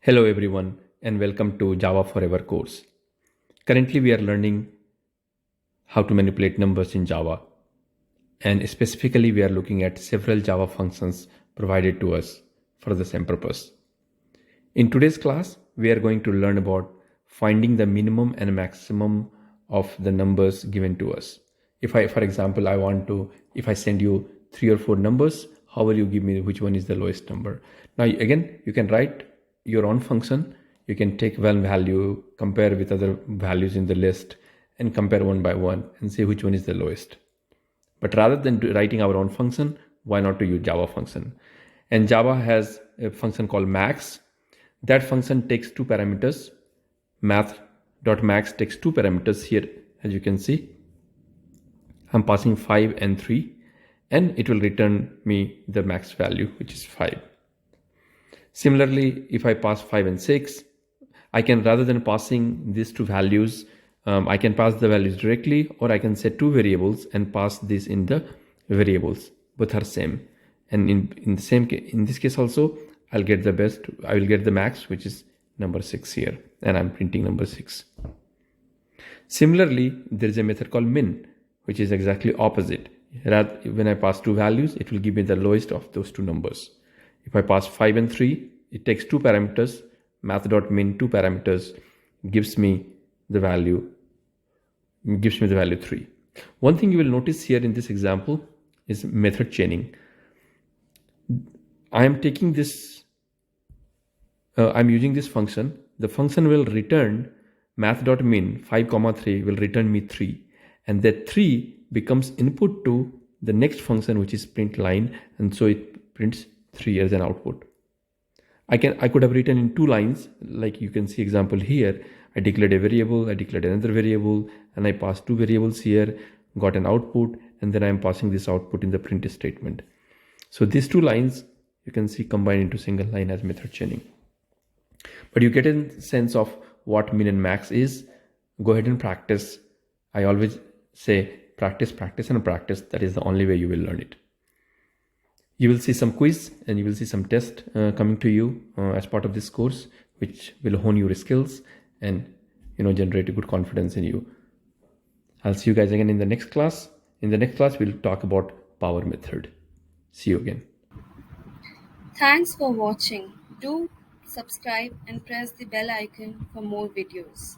Hello everyone and welcome to Java Forever course. Currently we are learning how to manipulate numbers in Java, and specifically we are looking at several Java functions provided to us for the same purpose. In today's class we are going to learn about finding the minimum and maximum of the numbers given to us. For example, if I send you 3 or 4 numbers, how will you give me which one is the lowest number? Now again, you can write your own function. You can take one value, compare with other values in the list, and compare one by one and see which one is the lowest. But rather than writing our own function, why not to use Java function? And Java has a function called max. That function takes 2 parameters. Math.max takes 2 parameters here, as you can see. I'm passing 5 and 3, and it will return me the max value, which is 5. Similarly, if I pass 5 and 6, I can, rather than passing these 2 values, I can pass the values directly, or I can set 2 variables and pass this in the variables. Both are same. And in this case also, I will get the max, which is number 6 here, and I'm printing number 6. Similarly, there is a method called min, which is exactly opposite. When I pass 2 values, it will give me the lowest of those 2 numbers. If I pass 5 and 3, it takes 2 parameters. Math.min 2 parameters gives me the value 3. One thing you will notice here in this example is method chaining. I am taking this, I'm using this function. The function will return math.min 5,3 will return me 3, and that 3 becomes input to the next function, which is print line, and so it prints 3 as an output. I could have written in 2 lines, like you can see example here. I declared a variable, I declared another variable, and I passed 2 variables here, got an output, and then I'm passing this output in the print statement. So these 2 lines you can see combined into single line as method chaining. But you get a sense of what min and max is. Go ahead and practice. I always say practice, practice, and practice. That is the only way you will learn it. You will see some quiz and you will see some test coming to you as part of this course, which will hone your skills and generate a good confidence in you. I'll see you guys again in the next class. In the next class, we'll talk about power method. See you again. Thanks for watching. Do subscribe and press the bell icon for more videos.